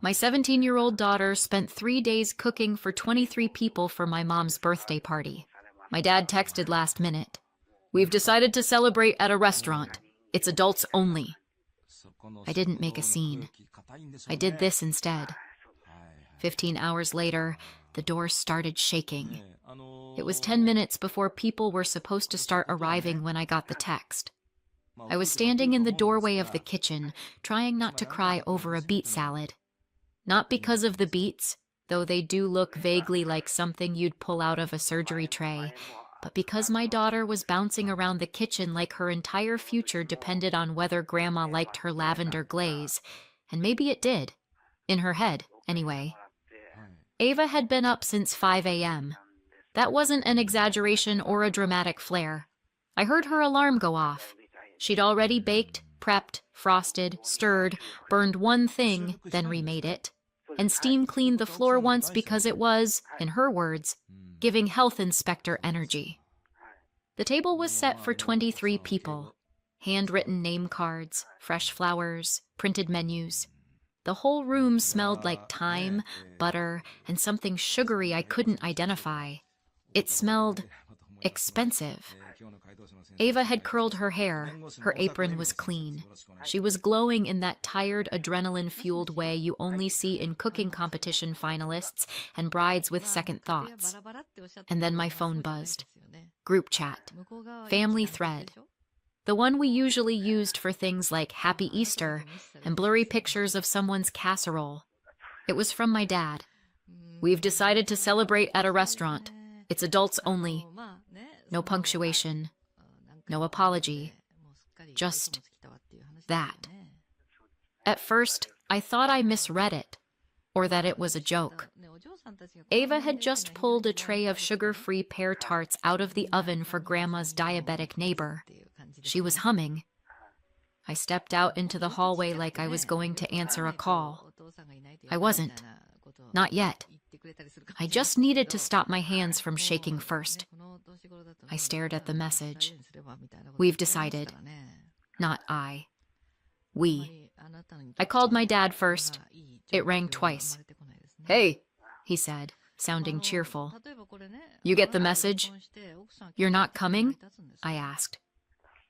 My 17-year-old daughter spent 3 days cooking for 23 people for my mom's birthday party. My dad texted last minute. "We've decided to celebrate at a restaurant. It's adults only." I didn't make a scene. I did this instead. 15 hours later, the door started shaking. It was 10 minutes before people were supposed to start arriving when I got the text. I was standing in the doorway of the kitchen, trying not to cry over a beet salad. Not because of the beets, though they do look vaguely like something you'd pull out of a surgery tray, but because my daughter was bouncing around the kitchen like her entire future depended on whether Grandma liked her lavender glaze. And maybe it did. In her head, anyway. Ava had been up since 5 a.m. That wasn't an exaggeration or a dramatic flare. I heard her alarm go off. She'd already baked, prepped, frosted, stirred, burned one thing, then remade it, and steam cleaned the floor once because it was, in her words, giving health inspector energy. The table was set for 23 people. Handwritten name cards, fresh flowers, printed menus. The whole room smelled like thyme, butter, and something sugary I couldn't identify. It smelled expensive. Ava had curled her hair. Her apron was clean. She was glowing in that tired, adrenaline-fueled way you only see in cooking competition finalists and brides with second thoughts. And then my phone buzzed. Group chat. Family thread. The one we usually used for things like Happy Easter and blurry pictures of someone's casserole. It was from my dad. "We've decided to celebrate at a restaurant. It's adults only." No punctuation. No apology. Just that. At first, I thought I misread it, or that it was a joke. Ava had just pulled a tray of sugar-free pear tarts out of the oven for Grandma's diabetic neighbor. She was humming. I stepped out into the hallway like I was going to answer a call. I wasn't. Not yet. I just needed to stop my hands from shaking first. I stared at the message. "We've decided." Not I. We. I called my dad first. It rang twice. "Hey," he said, sounding cheerful. "You get the message?" "You're not coming?" I asked.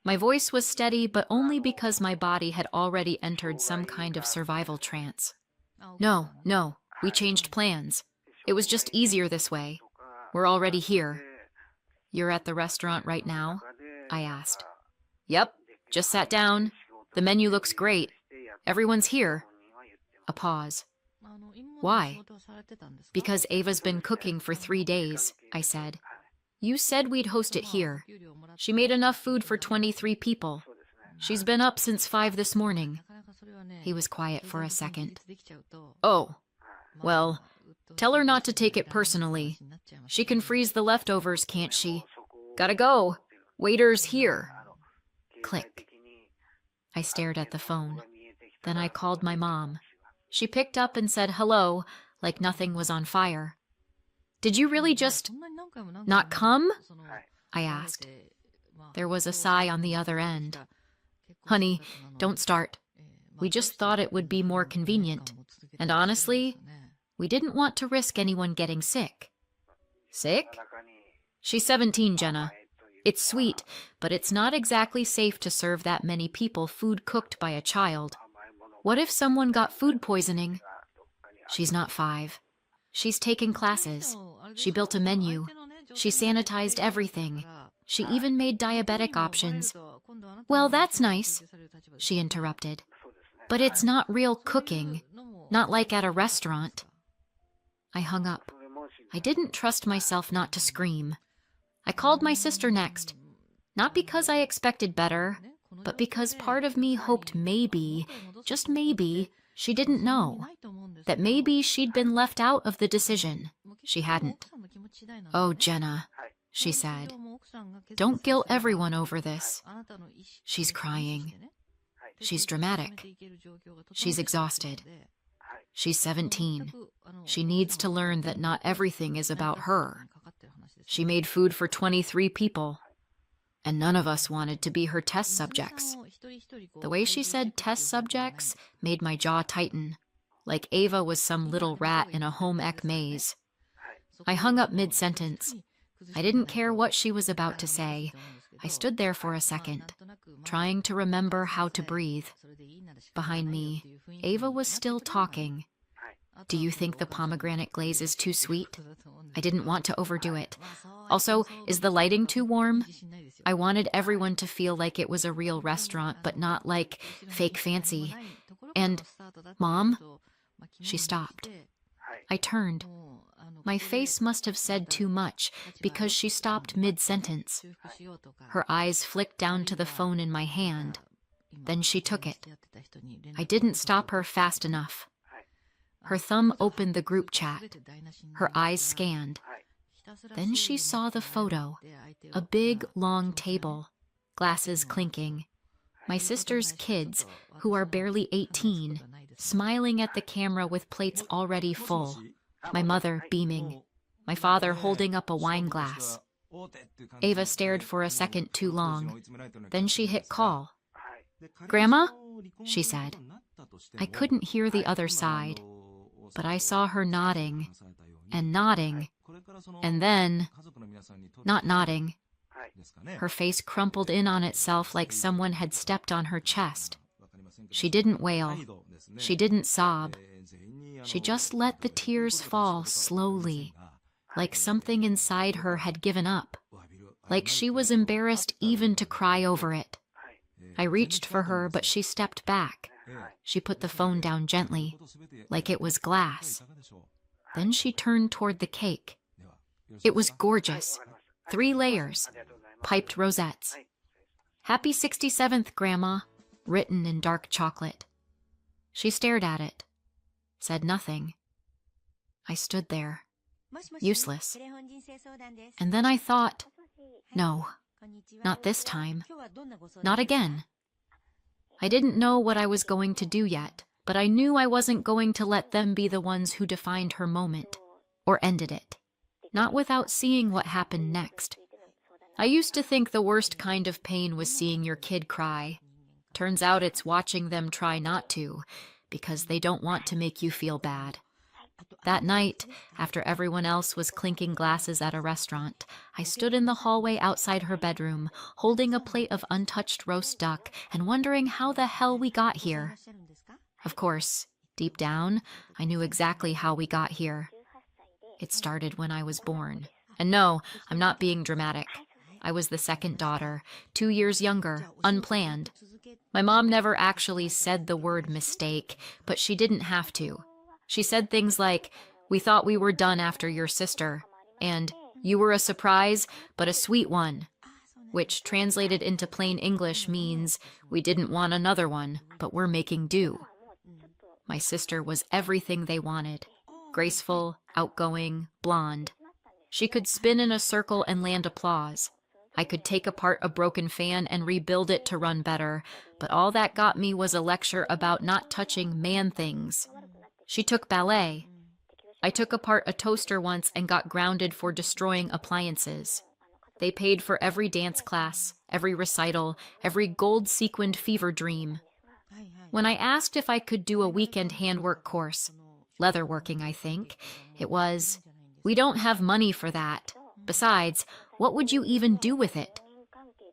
My voice was steady, but only because my body had already entered some kind of survival trance. No, we changed plans. It was just easier this way. We're already here." "You're at the restaurant right now?" I asked. "Yep, just sat down. The menu looks great. Everyone's here." A pause. "Why?" "Because Ava's been cooking for 3 days," I said. "You said we'd host it here. She made enough food for 23 people. She's been up since 5 this morning." He was quiet for a second. "Oh, well, tell her not to take it personally. She can freeze the leftovers, can't she? Gotta go. Waiter's here." Click. I stared at the phone. Then I called my mom. She picked up and said hello, like nothing was on fire. "Did you really just not come?" I asked. There was a sigh on the other end. "Honey, don't start. We just thought it would be more convenient. And honestly, we didn't want to risk anyone getting sick." "Sick?" "She's 17, Jenna. It's sweet, but it's not exactly safe to serve that many people food cooked by a child. What if someone got food poisoning?" "She's not 5. She's taken classes. She built a menu. She sanitized everything. She even made diabetic options." "Well, that's nice," she interrupted. "But it's not real cooking. Not like at a restaurant." I hung up. I didn't trust myself not to scream. I called my sister next. Not because I expected better, but because part of me hoped maybe, just maybe, she didn't know. That maybe she'd been left out of the decision. She hadn't. "Oh, Jenna," she said. "Don't guilt everyone over this. She's crying. She's dramatic. She's exhausted. She's 17. She needs to learn that not everything is about her. She made food for 23 people, and none of us wanted to be her test subjects." The way she said test subjects made my jaw tighten, like Ava was some little rat in a home ec maze. I hung up mid-sentence. I didn't care what she was about to say. I stood there for a second, trying to remember how to breathe. Behind me, Ava was still talking. Do you think the pomegranate glaze is too sweet? I didn't want to overdo it. Also, is the lighting too warm? I wanted everyone to feel like it was a real restaurant, but not like fake fancy. And, Mom? She stopped. I turned. My face must have said too much because she stopped mid-sentence. Her eyes flicked down to the phone in my hand. Then she took it. I didn't stop her fast enough. Her thumb opened the group chat. Her eyes scanned. Then she saw the photo. A big, long table. Glasses clinking. My sister's kids, who are barely 18, smiling at the camera with plates already full. My mother beaming. My father holding up a wine glass. Ava stared for a second too long. Then she hit call. Grandma? She said. I couldn't hear the other side, but I saw her nodding, and then not nodding. Her face crumpled in on itself like someone had stepped on her chest. She didn't wail. She didn't sob. She just let the tears fall slowly, like something inside her had given up, like she was embarrassed even to cry over it. I reached for her, but she stepped back. She put the phone down gently, like it was glass. Then she turned toward the cake. It was gorgeous. 3 layers, piped rosettes. Happy 67th, Grandma, written in dark chocolate. She stared at it, said nothing. I stood there, useless. And then I thought, no, not this time. Not again. I didn't know what I was going to do yet, but I knew I wasn't going to let them be the ones who defined her moment, or ended it. Not without seeing what happened next. I used to think the worst kind of pain was seeing your kid cry. Turns out it's watching them try not to, because they don't want to make you feel bad. That night, after everyone else was clinking glasses at a restaurant, I stood in the hallway outside her bedroom, holding a plate of untouched roast duck and wondering how the hell we got here. Of course, deep down, I knew exactly how we got here. It started when I was born. And no, I'm not being dramatic. I was the second daughter, 2 years younger, unplanned. My mom never actually said the word mistake, but she didn't have to. She said things like, "We thought we were done after your sister," and "You were a surprise, but a sweet one," which translated into plain English means, "We didn't want another one, but we're making do." My sister was everything they wanted. Graceful, outgoing, blonde. She could spin in a circle and land applause. I could take apart a broken fan and rebuild it to run better, but all that got me was a lecture about not touching man things. She took ballet. I took apart a toaster once and got grounded for destroying appliances. They paid for every dance class, every recital, every gold-sequined fever dream. When I asked if I could do a weekend handwork course, leatherworking, I think, it was, "We don't have money for that. Besides, what would you even do with it?"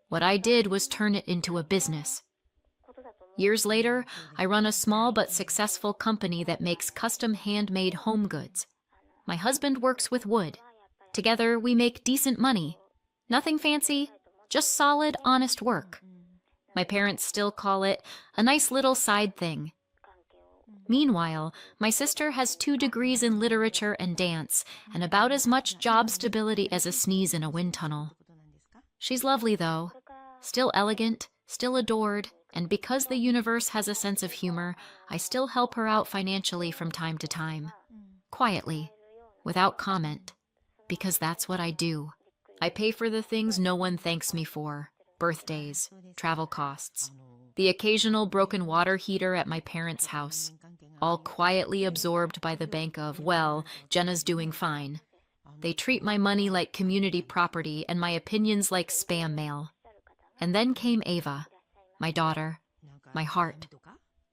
What I did was turn it into a business. Years later, I run a small but successful company that makes custom handmade home goods. My husband works with wood. Together, we make decent money. Nothing fancy, just solid, honest work. My parents still call it a nice little side thing. Meanwhile, my sister has 2 degrees in literature and dance, and about as much job stability as a sneeze in a wind tunnel. She's lovely, though. Still elegant, still adored, and because the universe has a sense of humor, I still help her out financially from time to time. Quietly, without comment, because that's what I do. I pay for the things no one thanks me for. Birthdays, travel costs, the occasional broken water heater at my parents' house, all quietly absorbed by the bank of, well, Jenna's doing fine. They treat my money like community property and my opinions like spam mail. And then came Ava, my daughter, my heart,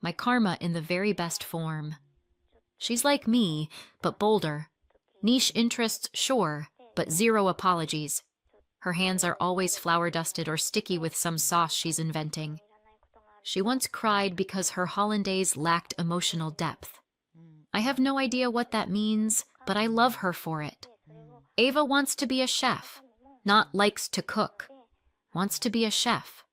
my karma in the very best form. She's like me, but bolder. Niche interests, sure, but zero apologies. Her hands are always flour-dusted or sticky with some sauce she's inventing. She once cried because her hollandaise lacked emotional depth. I have no idea what that means, but I love her for it. Ava wants to be a chef, not likes to cook. Wants to be a chef.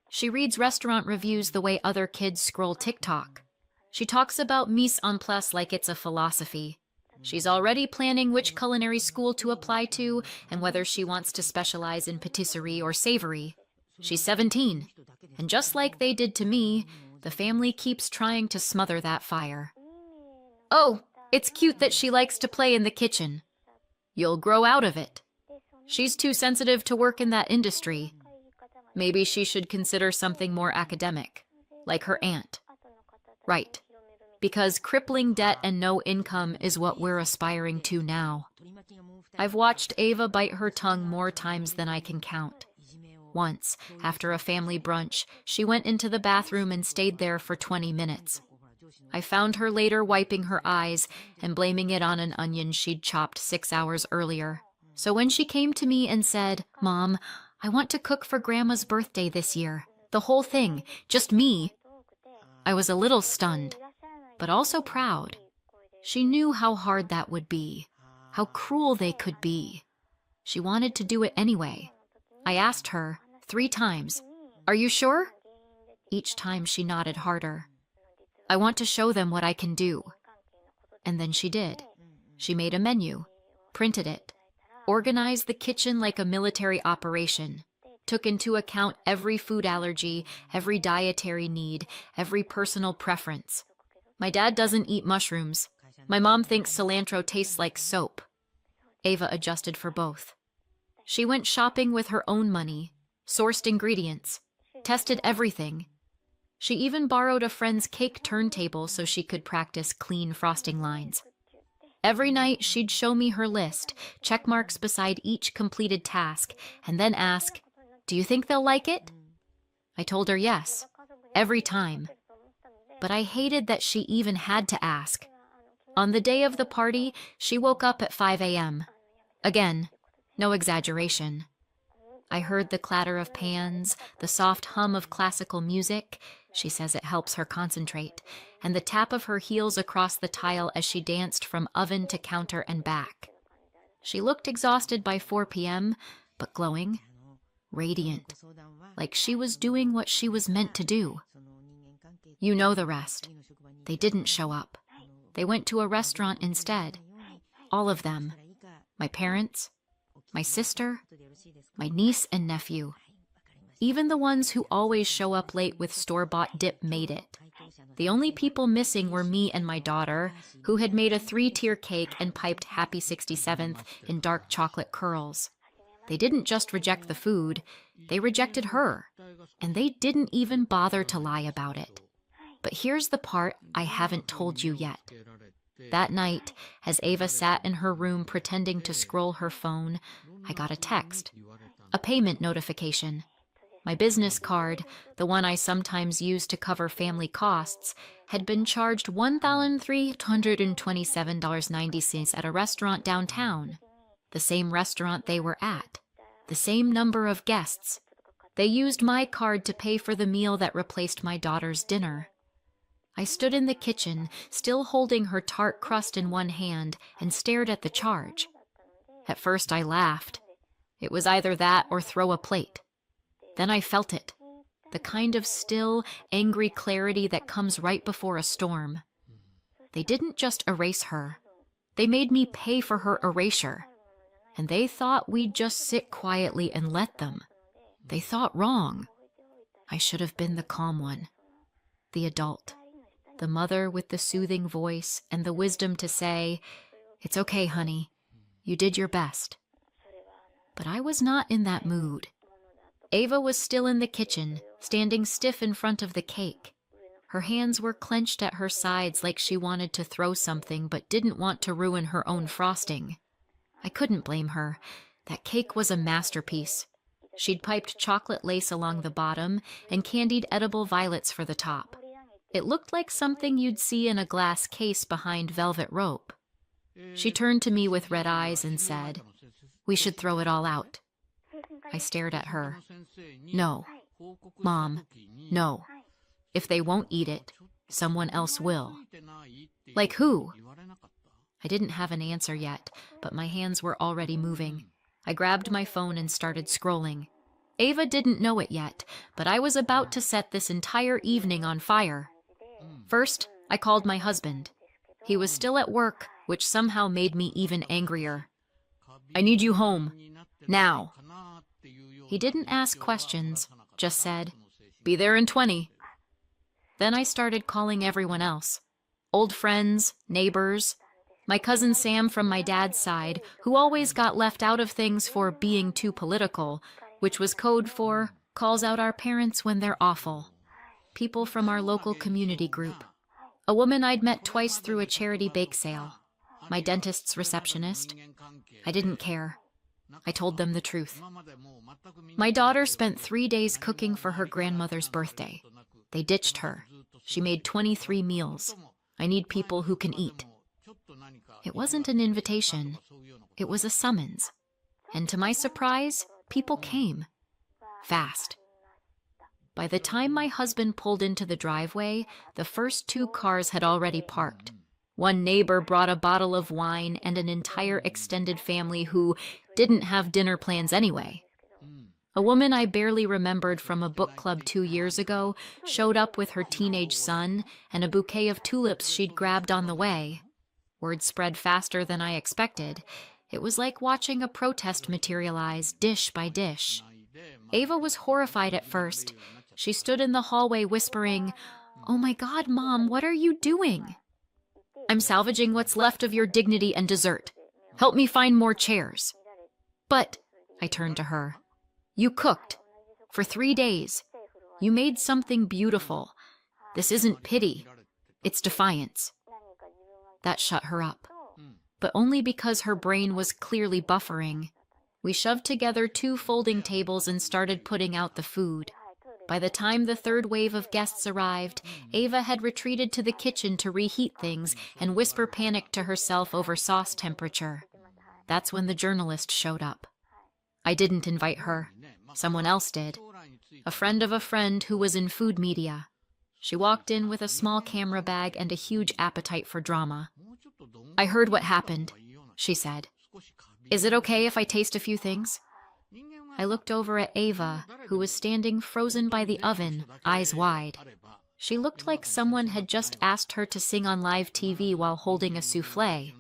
She reads restaurant reviews the way other kids scroll TikTok. She talks about mise en place like it's a philosophy. She's already planning which culinary school to apply to and whether she wants to specialize in patisserie or savory. She's 17, and just like they did to me, the family keeps trying to smother that fire. Oh, it's cute that she likes to play in the kitchen. You'll grow out of it. She's too sensitive to work in that industry. Maybe she should consider something more academic, like her aunt. Right, because crippling debt and no income is what we're aspiring to now. I've watched Ava bite her tongue more times than I can count. Once, after a family brunch, she went into the bathroom and stayed there for 20 minutes. I found her later wiping her eyes and blaming it on an onion she'd chopped 6 hours earlier. So when she came to me and said, "Mom, I want to cook for Grandma's birthday this year, the whole thing, just me," I was a little stunned, but also proud. She knew how hard that would be, how cruel they could be. She wanted to do it anyway. I asked her 3 times, "Are you sure?" Each time she nodded harder. I want to show them what I can do. And then she did. She made a menu, printed it, organized the kitchen like a military operation, took into account every food allergy, every dietary need, every personal preference. My dad doesn't eat mushrooms. My mom thinks cilantro tastes like soap. Ava adjusted for both. She went shopping with her own money, sourced ingredients, tested everything. She even borrowed a friend's cake turntable so she could practice clean frosting lines. Every night, she'd show me her list, check marks beside each completed task, and then ask, "Do you think they'll like it?" I told her yes, every time. But I hated that she even had to ask. On the day of the party, she woke up at 5 a.m. Again, no exaggeration. I heard the clatter of pans, the soft hum of classical music. She says it helps her concentrate, and the tap of her heels across the tile as she danced from oven to counter and back. She looked exhausted by 4 p.m., but glowing, radiant, like she was doing what she was meant to do. You know the rest. They didn't show up. They went to a restaurant instead. All of them. My parents, my sister, my niece and nephew. Even the ones who always show up late with store-bought dip made it. The only people missing were me and my daughter, who had made a 3-tier cake and piped Happy 67th in dark chocolate curls. They didn't just reject the food, they rejected her. And they didn't even bother to lie about it. But here's the part I haven't told you yet. That night, as Ava sat in her room pretending to scroll her phone, I got a text. A payment notification. My business card, the one I sometimes use to cover family costs, had been charged $1,327.90 at a restaurant downtown. The same restaurant they were at. The same number of guests. They used my card to pay for the meal that replaced my daughter's dinner. I stood in the kitchen, still holding her tart crust in one hand, and stared at the charge. At first I laughed. It was either that or throw a plate. Then I felt it, the kind of still, angry clarity that comes right before a storm. They didn't just erase her. They made me pay for her erasure. And they thought we'd just sit quietly and let them. They thought wrong. I should have been the calm one, the adult, the mother with the soothing voice and the wisdom to say, "It's okay, honey. You did your best." But I was not in that mood. Ava was still in the kitchen, standing stiff in front of the cake. Her hands were clenched at her sides like she wanted to throw something but didn't want to ruin her own frosting. I couldn't blame her. That cake was a masterpiece. She'd piped chocolate lace along the bottom and candied edible violets for the top. It looked like something you'd see in a glass case behind velvet rope. She turned to me with red eyes and said, "We should throw it all out." I stared at her. "No. Mom, no. If they won't eat it, someone else will." "Like who?" I didn't have an answer yet, but my hands were already moving. I grabbed my phone and started scrolling. Ava didn't know it yet, but I was about to set this entire evening on fire. First, I called my husband. He was still at work, which somehow made me even angrier. "I need you home. Now." He didn't ask questions, just said, "Be there in 20. Then I started calling everyone else. Old friends, neighbors. My cousin Sam from my dad's side, who always got left out of things for being too political, which was code for calls out our parents when they're awful. People from our local community group. A woman I'd met twice through a charity bake sale. My dentist's receptionist. I didn't care. I told them the truth. My daughter spent 3 days cooking for her grandmother's birthday. They ditched her. She made 23 meals. I need people who can eat. It wasn't an invitation. It was a summons. And to my surprise, people came. Fast. By the time my husband pulled into the driveway, the first 2 cars had already parked. One neighbor brought a bottle of wine and an entire extended family who didn't have dinner plans anyway. A woman I barely remembered from a book club 2 years ago showed up with her teenage son and a bouquet of tulips she'd grabbed on the way. Word spread faster than I expected. It was like watching a protest materialize dish by dish. Ava was horrified at first. She stood in the hallway whispering, "Oh my God, Mom, what are you doing?" "I'm salvaging what's left of your dignity and dessert. Help me find more chairs." "But," I turned to her, "you cooked. For 3 days. You made something beautiful. This isn't pity. It's defiance." That shut her up. But only because her brain was clearly buffering. We shoved together 2 folding tables and started putting out the food. By the time the 3rd wave of guests arrived, Ava had retreated to the kitchen to reheat things and whisper panic to herself over sauce temperature. That's when the journalist showed up. I didn't invite her. Someone else did. A friend of a friend who was in food media. She walked in with a small camera bag and a huge appetite for drama. "I heard what happened," she said. "Is it okay if I taste a few things?" I looked over at Ava, who was standing frozen by the oven, eyes wide. She looked like someone had just asked her to sing on live TV while holding a souffle.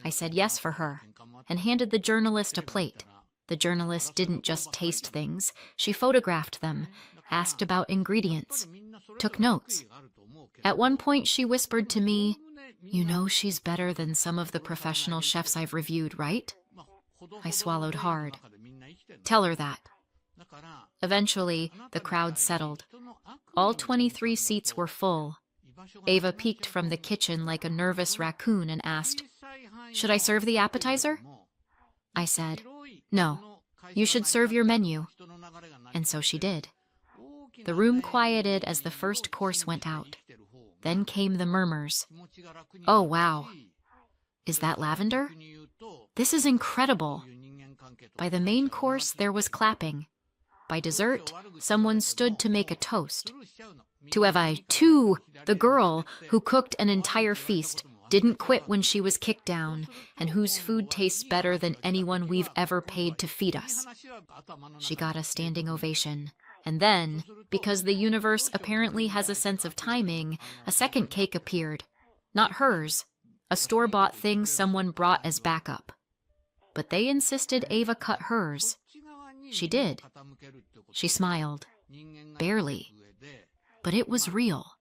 I said yes for her, and handed the journalist a plate. The journalist didn't just taste things, she photographed them, asked about ingredients, took notes. At one point she whispered to me, "You know she's better than some of the professional chefs I've reviewed, right?" I swallowed hard. "Tell her that." Eventually, the crowd settled. All 23 seats were full. Ava peeked from the kitchen like a nervous raccoon and asked, "Should I serve the appetizer?" I said, "No, you should serve your menu." And so she did. The room quieted as the first course went out. Then came the murmurs. "Oh, wow. Is that lavender? This is incredible." By the main course, there was clapping. By dessert, someone stood to make a toast. To Eva, too, the girl who cooked an entire feast, didn't quit when she was kicked down, and whose food tastes better than anyone we've ever paid to feed us. She got a standing ovation. And then, because the universe apparently has a sense of timing, a second cake appeared. Not hers, a store-bought thing someone brought as backup. But they insisted Ava cut hers. She did. She smiled. Barely. But it was real.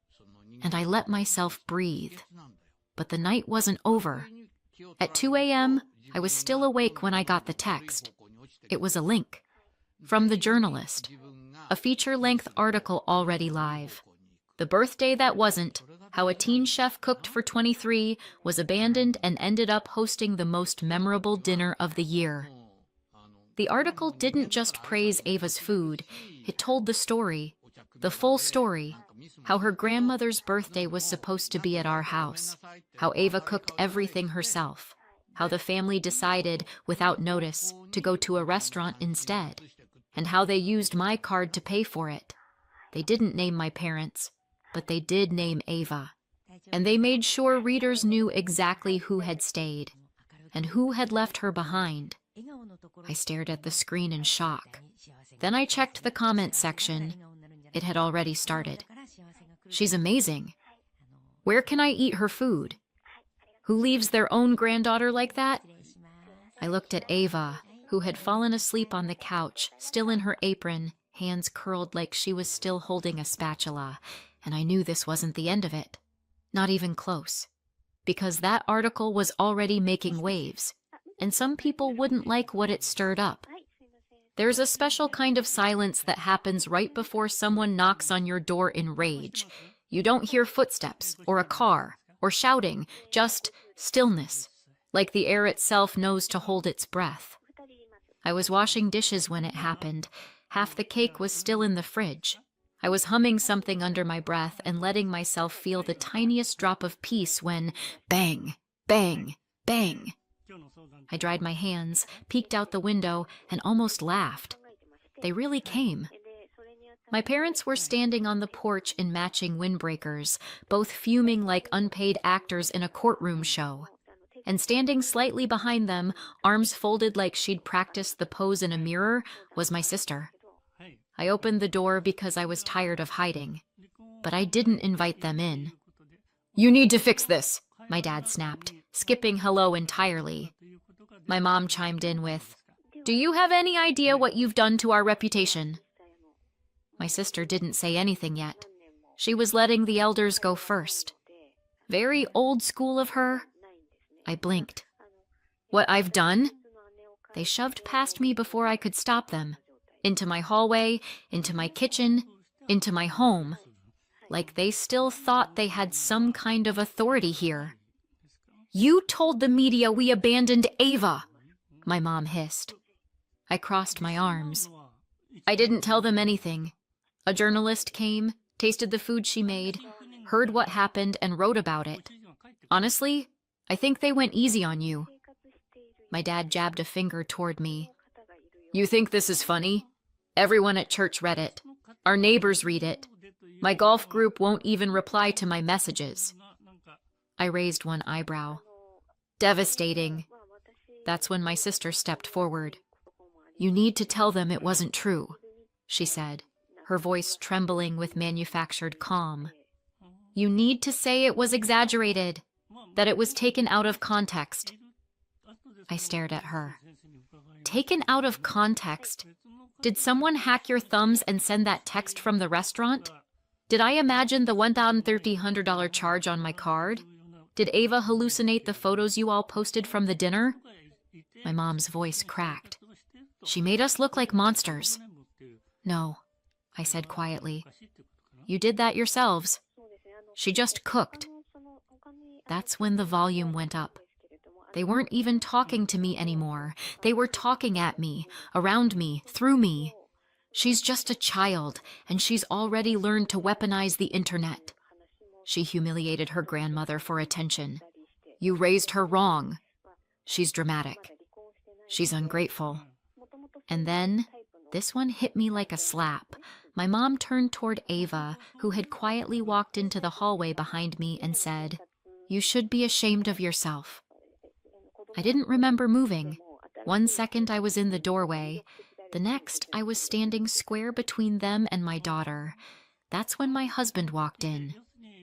And I let myself breathe. But the night wasn't over. At 2 a.m., I was still awake when I got the text. It was a link. From the journalist. A feature-length article already live. The birthday that wasn't, how a teen chef cooked for 23, was abandoned and ended up hosting the most memorable dinner of the year. The article didn't just praise Ava's food, it told the story. The full story, how her grandmother's birthday was supposed to be at our house, how Ava cooked everything herself, how the family decided, without notice, to go to a restaurant instead, and how they used my card to pay for it. They didn't name my parents, but they did name Ava, and they made sure readers knew exactly who had stayed and who had left her behind. I stared at the screen in shock. Then I checked the comment section. It had already started. She's amazing. Where can I eat her food? Who leaves their own granddaughter like that? I looked at Ava, who had fallen asleep on the couch, still in her apron, hands curled like she was still holding a spatula, and I knew this wasn't the end of it. Not even close. Because that article was already making waves, and some people wouldn't like what it stirred up. There's a special kind of silence that happens right before someone knocks on your door in rage. You don't hear footsteps, or a car, or shouting, just stillness, like the air itself knows to hold its breath. I was washing dishes when it happened. Half the cake was still in the fridge. I was humming something under my breath and letting myself feel the tiniest drop of peace when bang, bang, bang. I dried my hands, peeked out the window, and almost laughed. They really came. My parents were standing on the porch in matching windbreakers, both fuming like unpaid actors in a courtroom show. And standing slightly behind them, arms folded like she'd practiced the pose in a mirror, was my sister. I opened the door because I was tired of hiding, but I didn't invite them in. "You need to fix this," my dad snapped, skipping hello entirely. My mom chimed in with, "Do you have any idea what you've done to our reputation?" My sister didn't say anything yet. She was letting the elders go first. Very old school of her. I blinked. "What I've done?" They shoved past me before I could stop them. Into my hallway, into my kitchen, into my home. Like they still thought they had some kind of authority here. "You told the media we abandoned Ava," my mom hissed. I crossed my arms. "I didn't tell them anything. A journalist came, tasted the food she made, heard what happened, and wrote about it. Honestly, I think they went easy on you." My dad jabbed a finger toward me. "You think this is funny? Everyone at church read it. Our neighbors read it. My golf group won't even reply to my messages." I raised one eyebrow. "Devastating." That's when my sister stepped forward. "You need to tell them it wasn't true," she said, her voice trembling with manufactured calm. "You need to say it was exaggerated, that it was taken out of context." I stared at her. Taken out of context? Did someone hack your thumbs and send that text from the restaurant? Did I imagine the $1,300 charge on my card? Did Ava hallucinate the photos you all posted from the dinner? My mom's voice cracked. "She made us look like monsters." "No," I said quietly. "You did that yourselves. She just cooked." That's when the volume went up. They weren't even talking to me anymore. They were talking at me, around me, through me. "She's just a child, and she's already learned to weaponize the internet." She humiliated her grandmother for attention. "You raised her wrong." She's dramatic. She's ungrateful. And then, this one hit me like a slap. My mom turned toward Ava, who had quietly walked into the hallway behind me, and said, "You should be ashamed of yourself." I didn't remember moving. One second I was in the doorway. The next I was standing square between them and my daughter. That's when my husband walked in.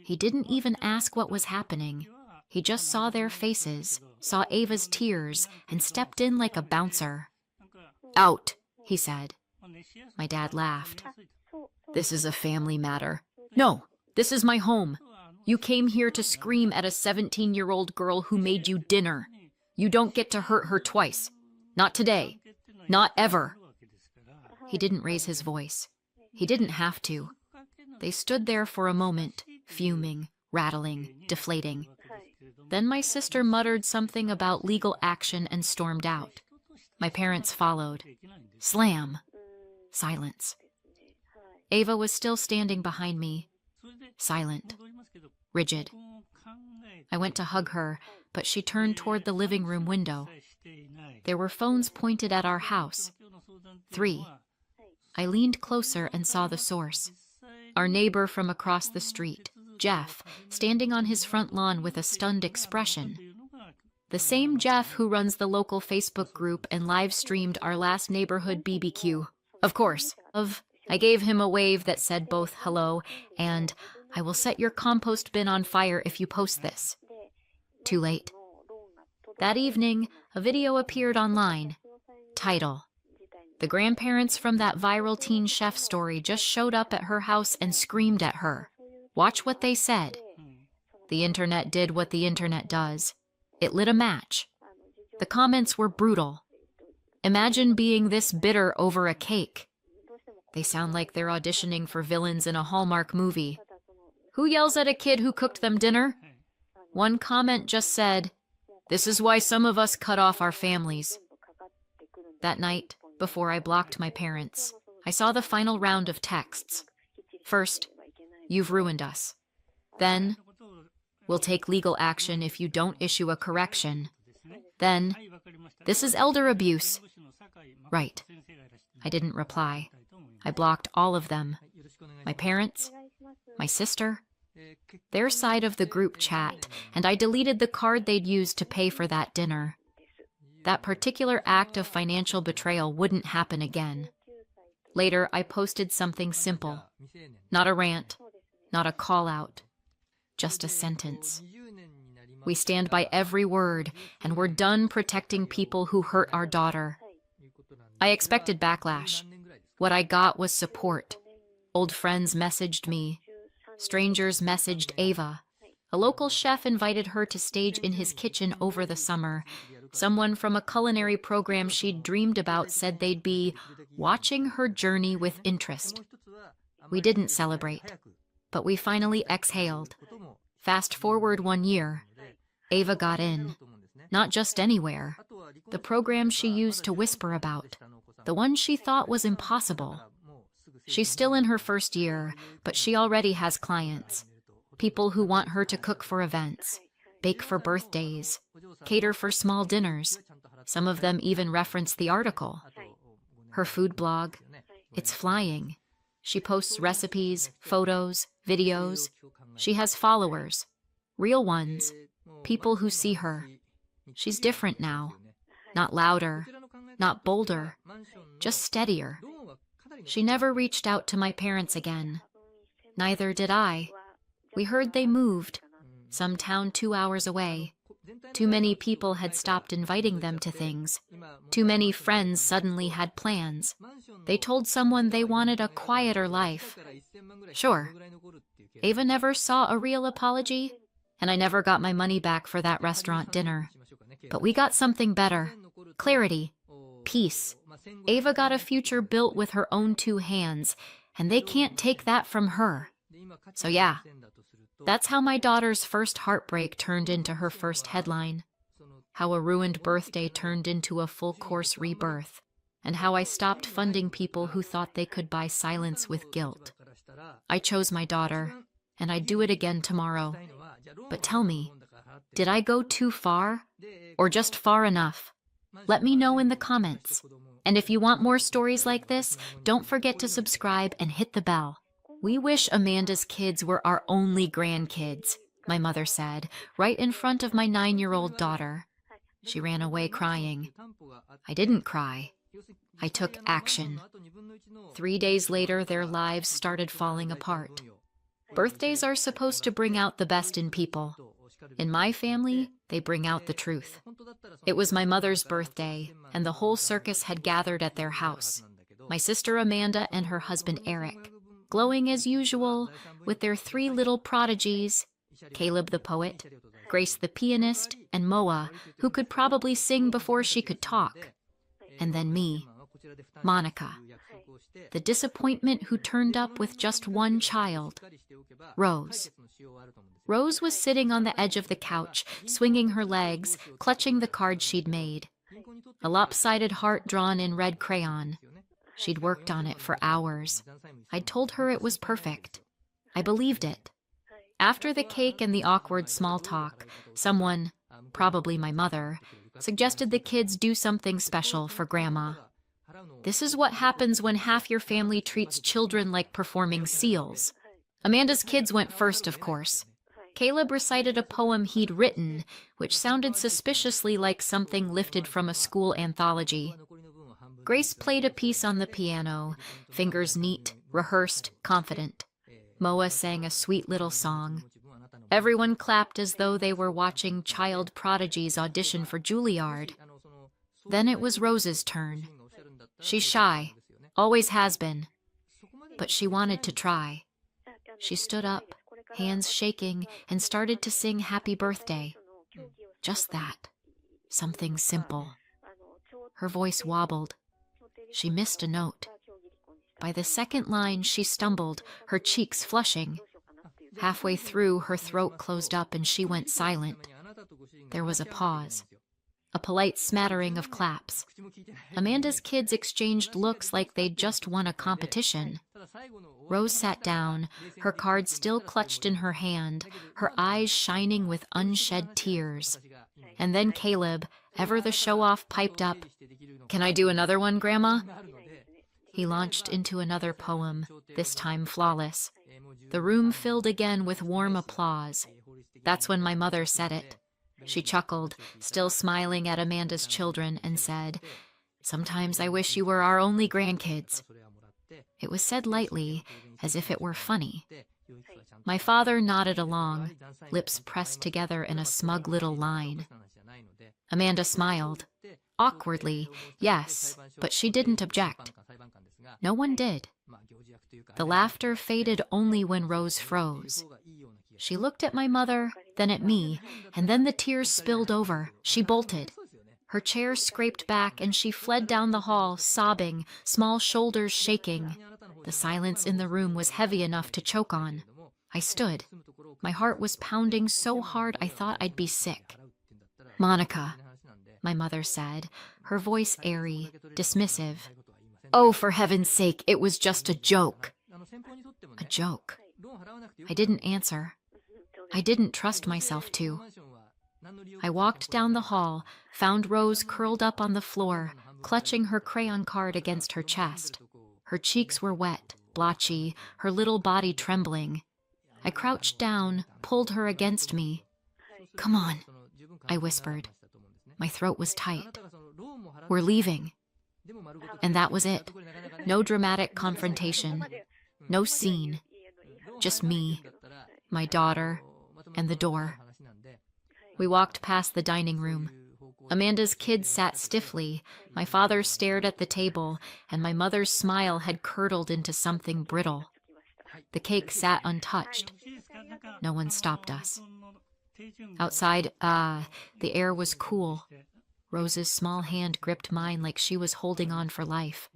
He didn't even ask what was happening. He just saw their faces, saw Ava's tears, and stepped in like a bouncer. "Out," he said. My dad laughed. "This is a family matter." "No, this is my home. You came here to scream at a 17-year-old girl who made you dinner. You don't get to hurt her twice. Not today. Not ever." He didn't raise his voice. He didn't have to. They stood there for a moment, fuming, rattling, deflating. Then my sister muttered something about legal action and stormed out. My parents followed. Slam. Silence. Ava was still standing behind me, silent, rigid. I went to hug her, but she turned toward the living room window. There were phones pointed at our house. 3. I leaned closer and saw the source. Our neighbor from across the street, Jeff, standing on his front lawn with a stunned expression. The same Jeff who runs the local Facebook group and live-streamed our last neighborhood BBQ. Of course. I gave him a wave that said both hello and, "I will set your compost bin on fire if you post this." Too late. That evening, a video appeared online. Title: The grandparents from that viral teen chef story just showed up at her house and screamed at her. Watch what they said. The internet did what the internet does. It lit a match. The comments were brutal. Imagine being this bitter over a cake. They sound like they're auditioning for villains in a Hallmark movie. Who yells at a kid who cooked them dinner? One comment just said, "This is why some of us cut off our families." That night, before I blocked my parents, I saw the final round of texts. First, "You've ruined us." Then, "We'll take legal action if you don't issue a correction." Then, "This is elder abuse." Right. I didn't reply. I blocked all of them. My parents, my sister, their side of the group chat, and I deleted the card they'd used to pay for that dinner. That particular act of financial betrayal wouldn't happen again. Later, I posted something simple. Not a rant, not a call-out, just a sentence. We stand by every word, and we're done protecting people who hurt our daughter. I expected backlash. What I got was support. Old friends messaged me. Strangers messaged Ava. A local chef invited her to stage in his kitchen over the summer. Someone from a culinary program she'd dreamed about said they'd be watching her journey with interest. We didn't celebrate, but we finally exhaled. Fast forward 1 year. Ava got in. Not just anywhere. The program she used to whisper about. The one she thought was impossible. She's still in her first year, but she already has clients. People who want her to cook for events, bake for birthdays, cater for small dinners. Some of them even reference the article. Her food blog, it's flying. She posts recipes, photos, videos. She has followers, real ones, people who see her. She's different now. Not louder, not bolder, just steadier. She never reached out to my parents again. Neither did I. We heard they moved, some town 2 hours away. Too many people had stopped inviting them to things. Too many friends suddenly had plans. They told someone they wanted a quieter life. Sure, Ava never saw a real apology, and I never got my money back for that restaurant dinner. But we got something better. Clarity. Peace. Ava got a future built with her own 2 hands, and they can't take that from her. So yeah, that's how my daughter's first heartbreak turned into her first headline. How a ruined birthday turned into a full-course rebirth. And how I stopped funding people who thought they could buy silence with guilt. I chose my daughter, and I'd do it again tomorrow. But tell me, did I go too far? Or just far enough? Let me know in the comments. And if you want more stories like this, don't forget to subscribe and hit the bell. We wish Amanda's kids were our only grandkids, my mother said, right in front of my 9-year-old daughter. She ran away crying. I didn't cry. I took action. 3 days later, their lives started falling apart. Birthdays are supposed to bring out the best in people. In my family, they bring out the truth. It was my mother's birthday, and the whole circus had gathered at their house. My sister Amanda and her husband Eric, glowing as usual, with their 3 little prodigies, Caleb the poet, Grace the pianist, and Moa, who could probably sing before she could talk. And then me, Monica, the disappointment who turned up with just 1 child, Rose. Rose was sitting on the edge of the couch, swinging her legs, clutching the card she'd made. A lopsided heart drawn in red crayon. She'd worked on it for hours. I'd told her it was perfect. I believed it. After the cake and the awkward small talk, someone, probably my mother, suggested the kids do something special for Grandma. This is what happens when half your family treats children like performing seals. Amanda's kids went first, of course. Caleb recited a poem he'd written, which sounded suspiciously like something lifted from a school anthology. Grace played a piece on the piano, fingers neat, rehearsed, confident. Moa sang a sweet little song. Everyone clapped as though they were watching child prodigies audition for Juilliard. Then it was Rose's turn. She's shy, always has been. But she wanted to try. She stood up, hands shaking, and started to sing Happy Birthday. Just that. Something simple. Her voice wobbled. She missed a note. By the second line, she stumbled, her cheeks flushing. Halfway through, her throat closed up and she went silent. There was a pause. A polite smattering of claps. Amanda's kids exchanged looks like they'd just won a competition. Rose sat down, her card still clutched in her hand, her eyes shining with unshed tears. And then Caleb, ever the show-off, piped up, "Can I do another one, Grandma?" He launched into another poem, this time flawless. The room filled again with warm applause. That's when my mother said it. She chuckled, still smiling at Amanda's children, and said, "Sometimes I wish you were our only grandkids." It was said lightly, as if it were funny. My father nodded along, lips pressed together in a smug little line. Amanda smiled. Awkwardly, yes, but she didn't object. No one did. The laughter faded only when Rose froze. She looked at my mother, then at me, and then the tears spilled over. She bolted. Her chair scraped back and she fled down the hall, sobbing, small shoulders shaking. The silence in the room was heavy enough to choke on. I stood. My heart was pounding so hard I thought I'd be sick. "Monica," my mother said, her voice airy, dismissive. "Oh, for heaven's sake, it was just a joke." A joke. I didn't answer. I didn't trust myself to. I walked down the hall, found Rose curled up on the floor, clutching her crayon card against her chest. Her cheeks were wet, blotchy, her little body trembling. I crouched down, pulled her against me. "Come on," I whispered. My throat was tight. "We're leaving." And that was it. No dramatic confrontation. No scene. Just me, my daughter, and the door. We walked past the dining room. Amanda's kids sat stiffly, my father stared at the table, and my mother's smile had curdled into something brittle. The cake sat untouched. No one stopped us. Outside, the air was cool. Rose's small hand gripped mine like she was holding on for life.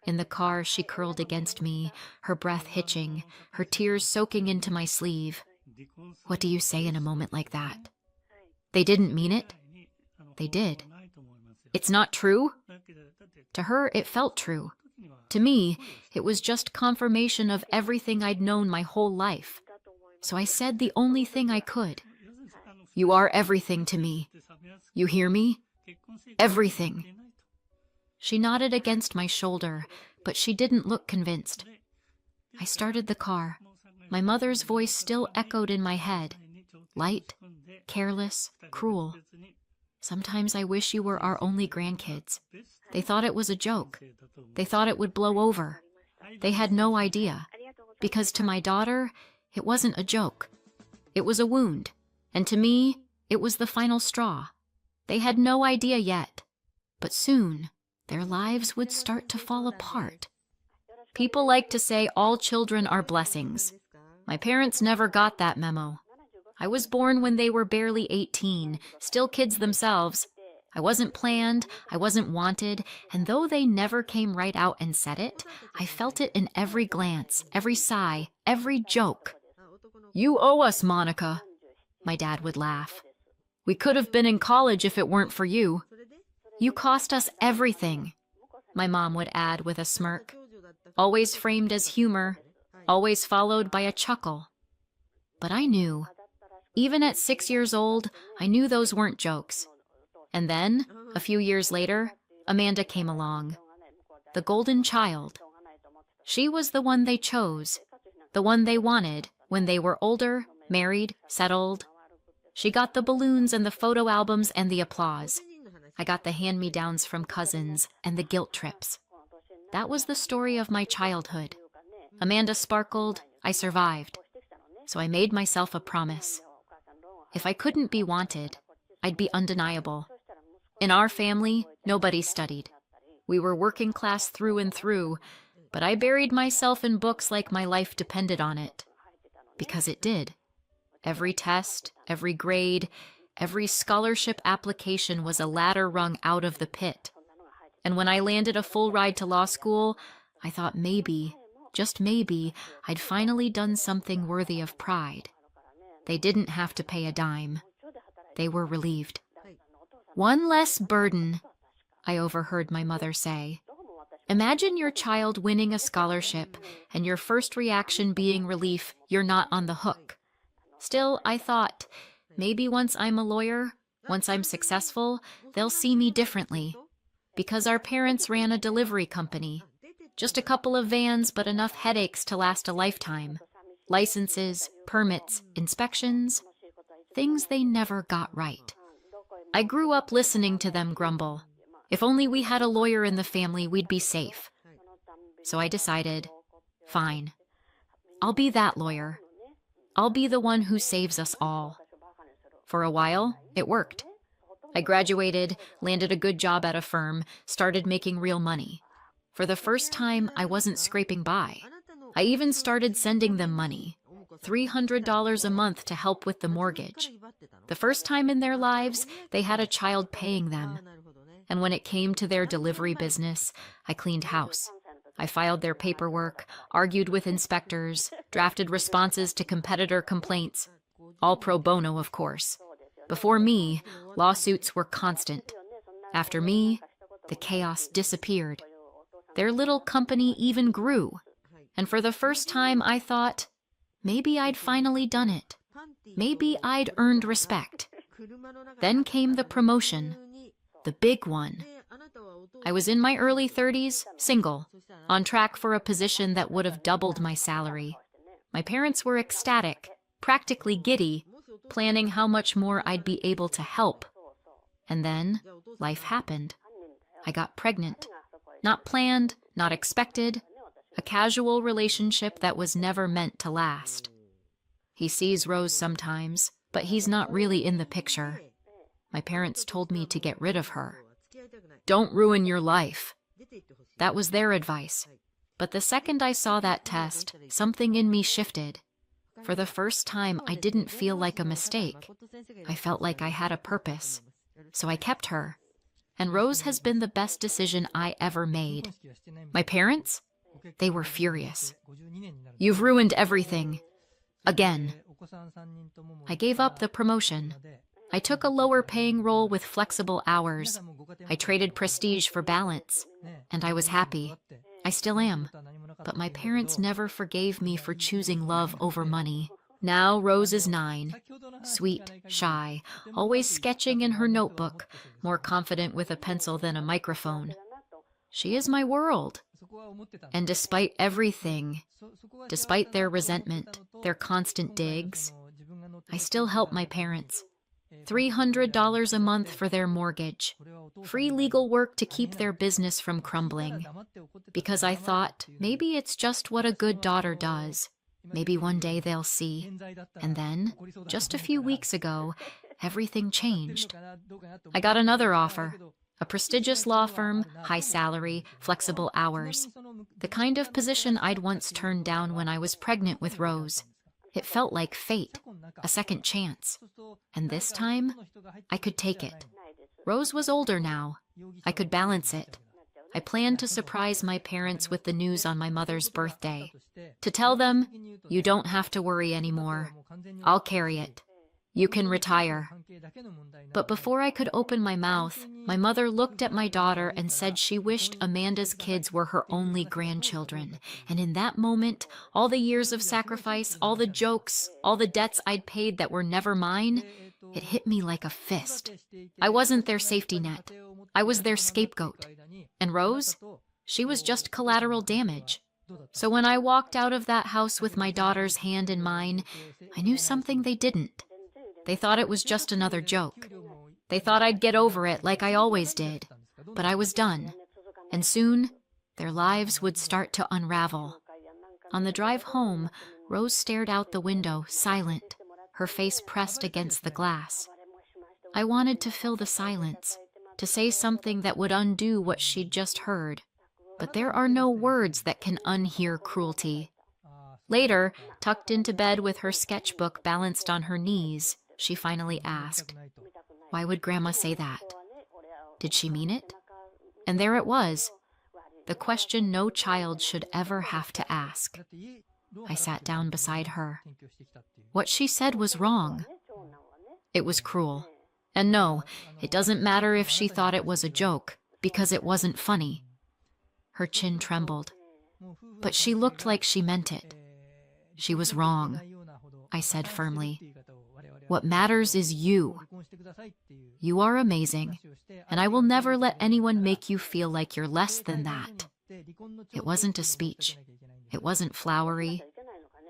In the car, she curled against me, her breath hitching, her tears soaking into my sleeve. What do you say in a moment like that? They didn't mean it? They did. It's not true? To her, it felt true. To me, it was just confirmation of everything I'd known my whole life. So I said the only thing I could. You are everything to me. You hear me? Everything. She nodded against my shoulder, but she didn't look convinced. I started the car. My mother's voice still echoed in my head. Light, careless, cruel. Sometimes I wish you were our only grandkids. They thought it was a joke. They thought it would blow over. They had no idea. Because to my daughter, it wasn't a joke. It was a wound. And to me, it was the final straw. They had no idea yet. But soon, their lives would start to fall apart. People like to say all children are blessings. My parents never got that memo. I was born when they were barely 18, still kids themselves. I wasn't planned, I wasn't wanted, and though they never came right out and said it, I felt it in every glance, every sigh, every joke. "You owe us, Monica," my dad would laugh. "We could have been in college if it weren't for you. You cost us everything." my mom would add with a smirk, always framed as humor, always followed by a chuckle. But I knew. Even at 6 years old, I knew those weren't jokes. And then, a few years later, Amanda came along. The golden child. She was the one they chose, the one they wanted when they were older, married, settled. She got the balloons and the photo albums and the applause. I got the hand-me-downs from cousins and the guilt trips. That was the story of my childhood. Amanda sparkled, I survived. So I made myself a promise. If I couldn't be wanted, I'd be undeniable. In our family, nobody studied. We were working class through and through, but I buried myself in books like my life depended on it. Because it did. Every test, every grade, every scholarship application was a ladder rung out of the pit. And when I landed a full ride to law school, I thought maybe, just maybe, I'd finally done something worthy of pride. They didn't have to pay a dime. They were relieved. One less burden, I overheard my mother say. Imagine your child winning a scholarship and your first reaction being relief you're not on the hook. Still, I thought, maybe once I'm a lawyer, once I'm successful, they'll see me differently. Because our parents ran a delivery company. Just a couple of vans, but enough headaches to last a lifetime. Licenses, permits, inspections. Things they never got right. I grew up listening to them grumble. If only we had a lawyer in the family, we'd be safe. So I decided, fine. I'll be that lawyer. I'll be the one who saves us all. For a while, it worked. I graduated, landed a good job at a firm, started making real money. For the first time, I wasn't scraping by. I even started sending them money, $300 a month to help with the mortgage. The first time in their lives, they had a child paying them. And when it came to their delivery business, I cleaned house. I filed their paperwork, argued with inspectors, drafted responses to competitor complaints. All pro bono, of course. Before me, lawsuits were constant. After me, the chaos disappeared. Their little company even grew. And for the first time, I thought, maybe I'd finally done it. Maybe I'd earned respect. Then came the promotion, the big one. I was in my early 30s, single, on track for a position that would have doubled my salary. My parents were ecstatic, practically giddy, planning how much more I'd be able to help. And then, life happened. I got pregnant. Not planned, not expected. A casual relationship that was never meant to last. He sees Rose sometimes, but he's not really in the picture. My parents told me to get rid of her. Don't ruin your life. That was their advice. But the second I saw that test, something in me shifted. For the first time, I didn't feel like a mistake. I felt like I had a purpose. So I kept her. And Rose has been the best decision I ever made. My parents? They were furious. You've ruined everything. Again. I gave up the promotion. I took a lower-paying role with flexible hours. I traded prestige for balance. And I was happy. I still am. But my parents never forgave me for choosing love over money. Now Rose is 9. Sweet, shy, always sketching in her notebook, more confident with a pencil than a microphone. She is my world. And despite everything, despite their resentment, their constant digs, I still help my parents. $300 a month for their mortgage. Free legal work to keep their business from crumbling. Because I thought, maybe it's just what a good daughter does. Maybe one day they'll see. And then, just a few weeks ago, everything changed. I got another offer. A prestigious law firm, high salary, flexible hours. The kind of position I'd once turned down when I was pregnant with Rose. It felt like fate, a second chance. And this time, I could take it. Rose was older now. I could balance it. I planned to surprise my parents with the news on my mother's birthday. To tell them, you don't have to worry anymore. I'll carry it. You can retire. But before I could open my mouth, my mother looked at my daughter and said she wished Amanda's kids were her only grandchildren. And in that moment, all the years of sacrifice, all the jokes, all the debts I'd paid that were never mine, it hit me like a fist. I wasn't their safety net. I was their scapegoat. And Rose? She was just collateral damage. So when I walked out of that house with my daughter's hand in mine, I knew something they didn't. They thought it was just another joke. They thought I'd get over it like I always did. But I was done. And soon, their lives would start to unravel. On the drive home, Rose stared out the window, silent, her face pressed against the glass. I wanted to fill the silence, to say something that would undo what she'd just heard. But there are no words that can unhear cruelty. Later, tucked into bed with her sketchbook balanced on her knees, she finally asked, "Why would Grandma say that? Did she mean it?" And there it was, the question no child should ever have to ask. I sat down beside her. What she said was wrong. It was cruel. And no, it doesn't matter if she thought it was a joke, because it wasn't funny. Her chin trembled. But she looked like she meant it. She was wrong, I said firmly. What matters is you. You are amazing, and I will never let anyone make you feel like you're less than that. It wasn't a speech. It wasn't flowery,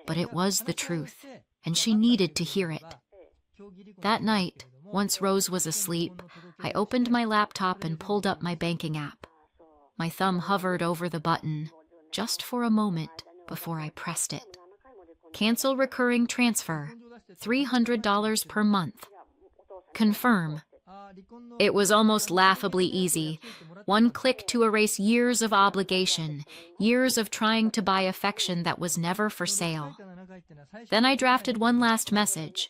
but it was the truth, and she needed to hear it. That night, once Rose was asleep, I opened my laptop and pulled up my banking app. My thumb hovered over the button, just for a moment, before I pressed it. Cancel recurring transfer, $300 per month. Confirm. It was almost laughably easy. One click to erase years of obligation, years of trying to buy affection that was never for sale. Then I drafted one last message.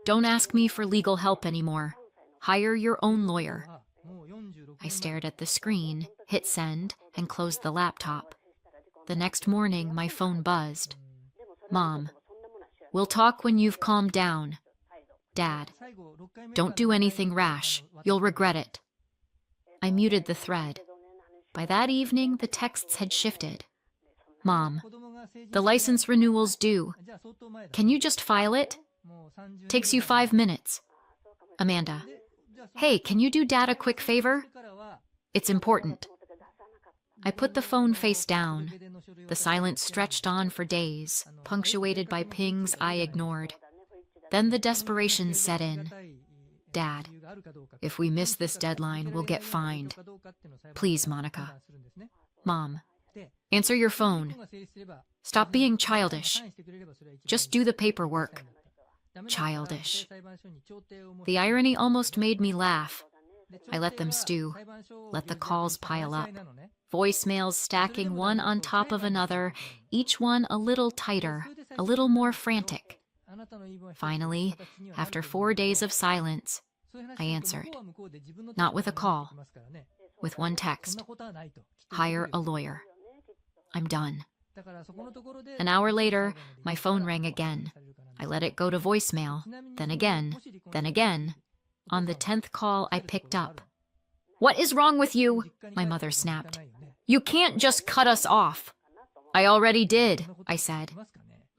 Don't ask me for legal help anymore. Hire your own lawyer. I stared at the screen, hit send, and closed the laptop. The next morning, my phone buzzed. Mom, we'll talk when you've calmed down. Dad, don't do anything rash. You'll regret it. I muted the thread. By that evening, the texts had shifted. Mom, the license renewal's due. Can you just file it? Takes you 5 minutes. Amanda, hey, can you do Dad a quick favor? It's important. I put the phone face down. The silence stretched on for days, punctuated by pings I ignored. Then the desperation set in. Dad, if we miss this deadline, we'll get fined. Please, Monica. Mom, answer your phone. Stop being childish. Just do the paperwork. Childish. The irony almost made me laugh. I let them stew, let the calls pile up. Voicemails stacking one on top of another, each one a little tighter, a little more frantic. Finally, after 4 days of silence, I answered. Not with a call, with one text. Hire a lawyer. I'm done. An hour later, my phone rang again. I let it go to voicemail, then again, then again. On the 10th call, I picked up. What is wrong with you? My mother snapped. You can't just cut us off. I already did, I said.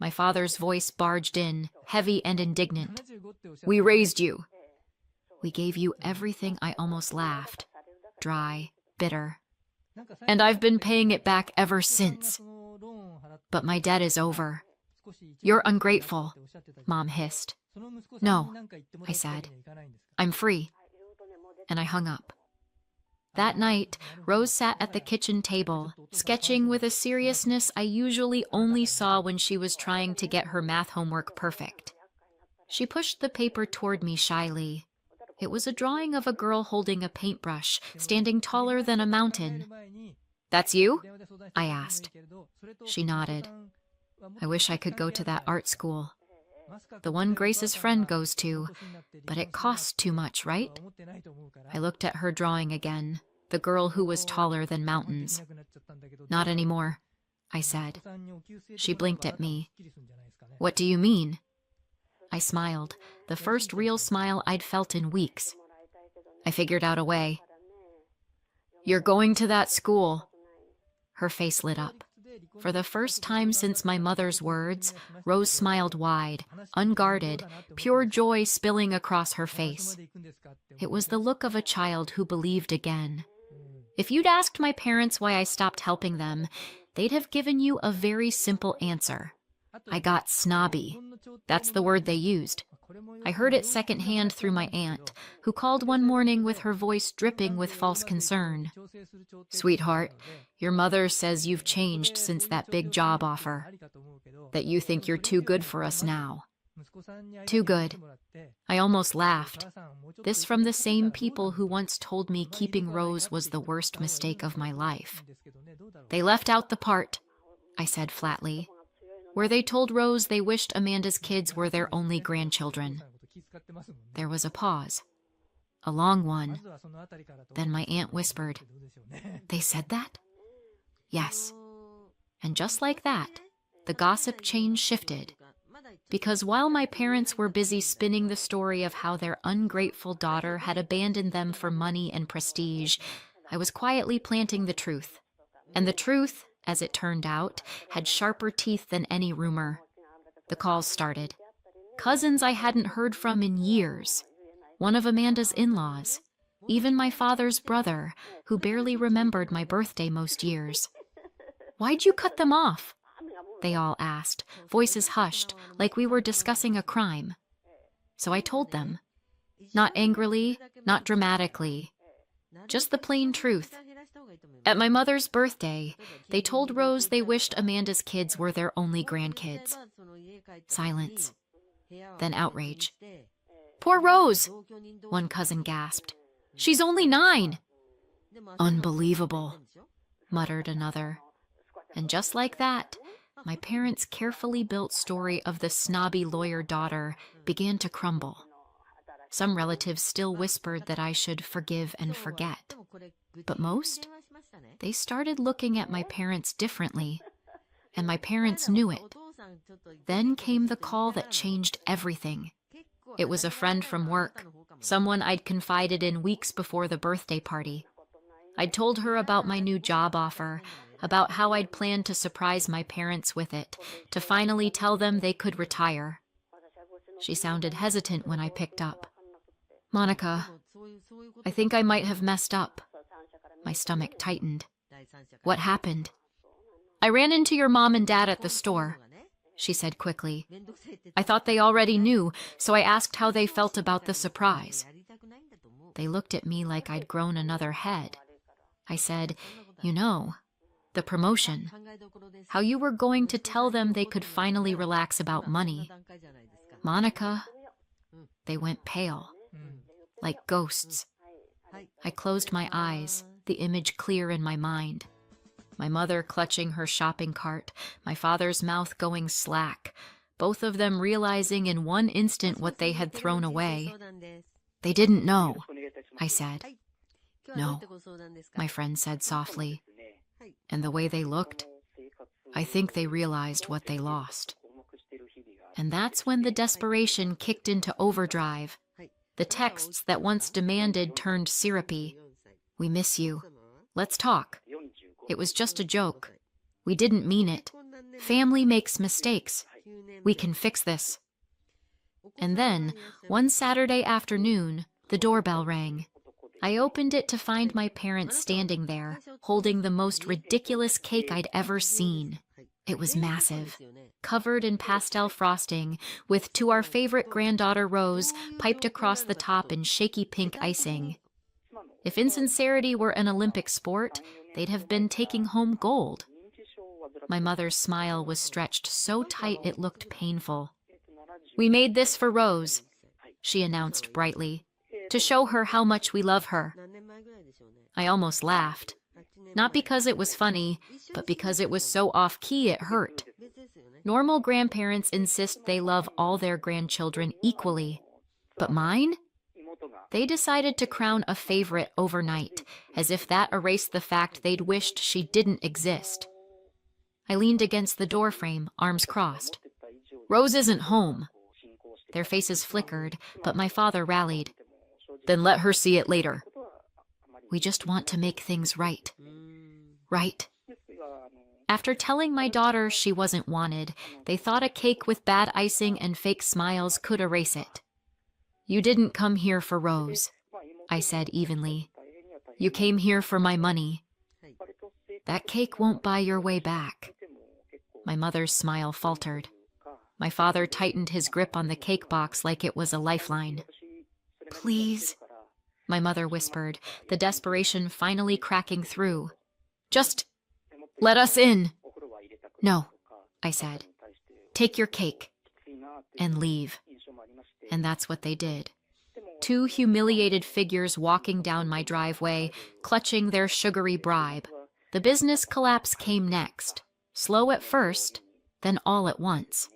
My father's voice barged in, heavy and indignant. We raised you. We gave you everything. I almost laughed. Dry, bitter. And I've been paying it back ever since. But my debt is over. You're ungrateful, Mom hissed. No, I said. I'm free. And I hung up. That night, Rose sat at the kitchen table, sketching with a seriousness I usually only saw when she was trying to get her math homework perfect. She pushed the paper toward me shyly. It was a drawing of a girl holding a paintbrush, standing taller than a mountain. That's you? I asked. She nodded. I wish I could go to that art school. The one Grace's friend goes to, but it costs too much, right? I looked at her drawing again, the girl who was taller than mountains. Not anymore, I said. She blinked at me. What do you mean? I smiled, the first real smile I'd felt in weeks. I figured out a way. "You're going to that school." Her face lit up. For the first time since my mother's words, Rose smiled wide, unguarded, pure joy spilling across her face. It was the look of a child who believed again. If you'd asked my parents why I stopped helping them, they'd have given you a very simple answer. I got snobby. That's the word they used. I heard it secondhand through my aunt, who called one morning with her voice dripping with false concern. "Sweetheart, your mother says you've changed since that big job offer. That you think you're too good for us now." Too good. I almost laughed. This from the same people who once told me keeping Rose was the worst mistake of my life. "They left out the part," I said flatly, "where they told Rose they wished Amanda's kids were their only grandchildren." There was a pause. A long one. Then my aunt whispered, "They said that?" Yes. And just like that, the gossip chain shifted. Because while my parents were busy spinning the story of how their ungrateful daughter had abandoned them for money and prestige, I was quietly planting the truth. And the truth, as it turned out, had sharper teeth than any rumor. The calls started. Cousins I hadn't heard from in years. One of Amanda's in-laws. Even my father's brother, who barely remembered my birthday most years. "Why'd you cut them off?" they all asked, voices hushed, like we were discussing a crime. So I told them. Not angrily, not dramatically. Just the plain truth. At my mother's birthday, they told Rose they wished Amanda's kids were their only grandkids. Silence. Then outrage. "Poor Rose," one cousin gasped. "She's only 9. "Unbelievable," muttered another. And just like that, my parents' carefully built story of the snobby lawyer daughter began to crumble. Some relatives still whispered that I should forgive and forget. But most, they started looking at my parents differently, and my parents knew it. Then came the call that changed everything. It was a friend from work, someone I'd confided in weeks before the birthday party. I'd told her about my new job offer, about how I'd planned to surprise my parents with it, to finally tell them they could retire. She sounded hesitant when I picked up. "Monica, I think I might have messed up." My stomach tightened. "What happened?" "I ran into your mom and dad at the store," she said quickly. "I thought they already knew, so I asked how they felt about the surprise." They looked at me like I'd grown another head. I said, "You know, the promotion. How you were going to tell them they could finally relax about money." "Monica." They went pale, like ghosts. I closed my eyes, the image clear in my mind. My mother clutching her shopping cart, my father's mouth going slack, both of them realizing in one instant what they had thrown away. "They didn't know," I said. "No," my friend said softly. And the way they looked, I think they realized what they lost. And that's when the desperation kicked into overdrive. The texts that once demanded turned syrupy. "We miss you. Let's talk. It was just a joke. We didn't mean it. Family makes mistakes. We can fix this." And then, one Saturday afternoon, the doorbell rang. I opened it to find my parents standing there, holding the most ridiculous cake I'd ever seen. It was massive, covered in pastel frosting, with "To Our Favorite Granddaughter Rose" piped across the top in shaky pink icing. If insincerity were an Olympic sport, they'd have been taking home gold. My mother's smile was stretched so tight it looked painful. "We made this for Rose," she announced brightly, "to show her how much we love her." I almost laughed. Not because it was funny, but because it was so off-key it hurt. Normal grandparents insist they love all their grandchildren equally. But mine? They decided to crown a favorite overnight, as if that erased the fact they'd wished she didn't exist. I leaned against the doorframe, arms crossed. "Rose isn't home." Their faces flickered, but my father rallied. Then let her see it later. We just want to make things right. Right? After telling my daughter she wasn't wanted, they thought a cake with bad icing and fake smiles could erase it. You didn't come here for Rose, I said evenly. You came here for my money. That cake won't buy your way back. My mother's smile faltered. My father tightened his grip on the cake box like it was a lifeline. Please, my mother whispered, the desperation finally cracking through. Just let us in. No, I said. Take your cake and leave. And that's what they did. Two humiliated figures walking down my driveway, clutching their sugary bribe. The business collapse came next. Slow at first, then all at once.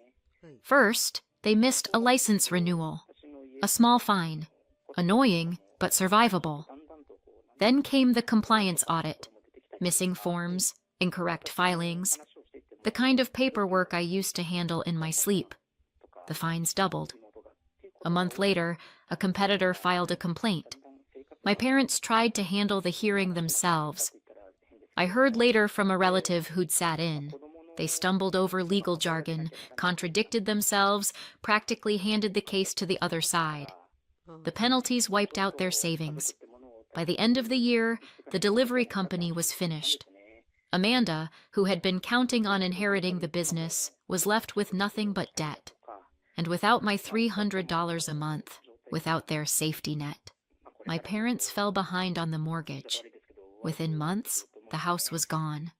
First, they missed a license renewal. A small fine. Annoying, but survivable. Then came the compliance audit. Missing forms, incorrect filings. The kind of paperwork I used to handle in my sleep. The fines doubled. A month later, a competitor filed a complaint. My parents tried to handle the hearing themselves. I heard later from a relative who'd sat in. They stumbled over legal jargon, contradicted themselves, practically handed the case to the other side. The penalties wiped out their savings. By the end of the year, the delivery company was finished. Amanda, who had been counting on inheriting the business, was left with nothing but debt. And without my $300 a month, without their safety net, my parents fell behind on the mortgage. Within months, the house was gone.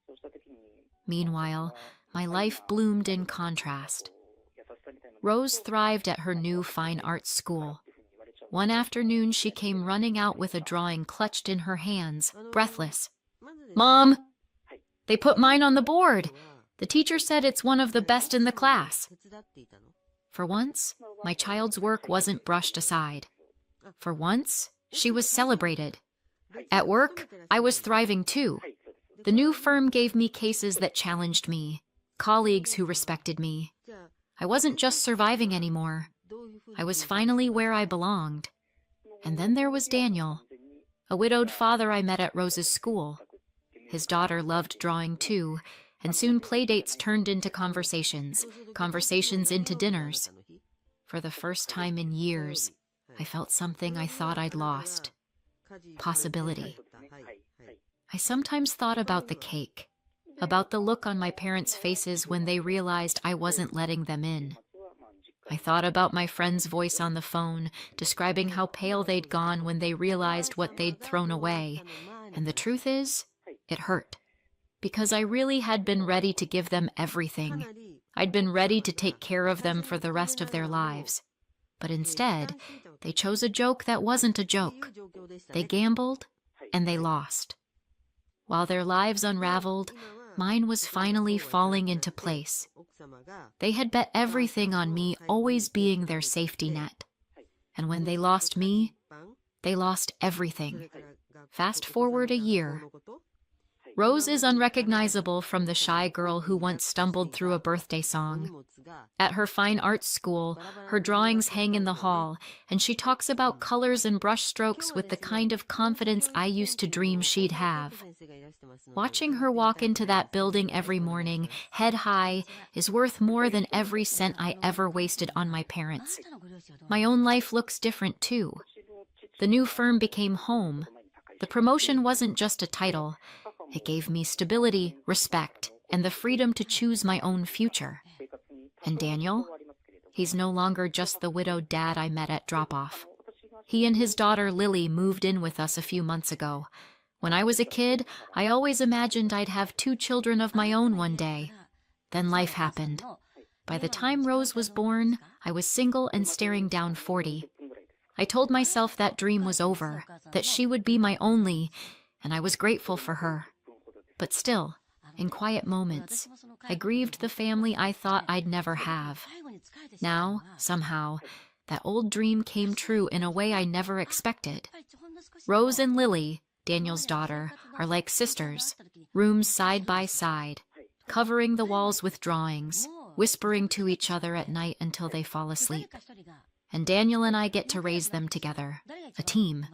Meanwhile, my life bloomed in contrast. Rose thrived at her new fine arts school. One afternoon, she came running out with a drawing clutched in her hands, breathless. Mom, they put mine on the board. The teacher said it's one of the best in the class. For once, my child's work wasn't brushed aside. For once, she was celebrated. At work, I was thriving too. The new firm gave me cases that challenged me, colleagues who respected me. I wasn't just surviving anymore. I was finally where I belonged. And then there was Daniel, a widowed father I met at Rose's school. His daughter loved drawing too, and soon playdates turned into conversations, conversations into dinners. For the first time in years, I felt something I thought I'd lost. Possibility. I sometimes thought about the cake, about the look on my parents' faces when they realized I wasn't letting them in. I thought about my friend's voice on the phone, describing how pale they'd gone when they realized what they'd thrown away. And the truth is, it hurt. Because I really had been ready to give them everything. I'd been ready to take care of them for the rest of their lives. But instead, they chose a joke that wasn't a joke. They gambled, and they lost. While their lives unraveled, mine was finally falling into place. They had bet everything on me always being their safety net. And when they lost me, they lost everything. Fast forward a year. Rose is unrecognizable from the shy girl who once stumbled through a birthday song. At her fine arts school, her drawings hang in the hall, and she talks about colors and brushstrokes with the kind of confidence I used to dream she'd have. Watching her walk into that building every morning, head high, is worth more than every cent I ever wasted on my parents. My own life looks different too. The new firm became home. The promotion wasn't just a title. It gave me stability, respect, and the freedom to choose my own future. And Daniel? He's no longer just the widowed dad I met at drop-off. He and his daughter Lily moved in with us a few months ago. When I was a kid, I always imagined I'd have 2 children of my own one day. Then life happened. By the time Rose was born, I was single and staring down 40. I told myself that dream was over, that she would be my only, and I was grateful for her. But still, in quiet moments, I grieved the family I thought I'd never have. Now, somehow, that old dream came true in a way I never expected. Rose and Lily, Daniel's daughter, are like sisters, rooms side by side, covering the walls with drawings, whispering to each other at night until they fall asleep. And Daniel and I get to raise them together, a team.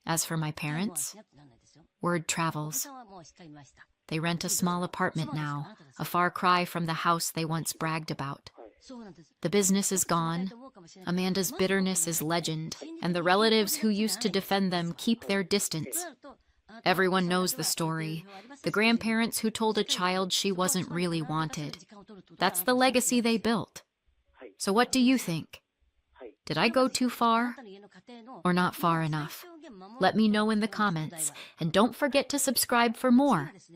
As for my parents, word travels. They rent a small apartment now, a far cry from the house they once bragged about. The business is gone. Amanda's bitterness is legend, and the relatives who used to defend them keep their distance. Everyone knows the story. The grandparents who told a child she wasn't really wanted. That's the legacy they built. So what do you think? Did I go too far? Or not far enough? Let me know in the comments, and don't forget to subscribe for more.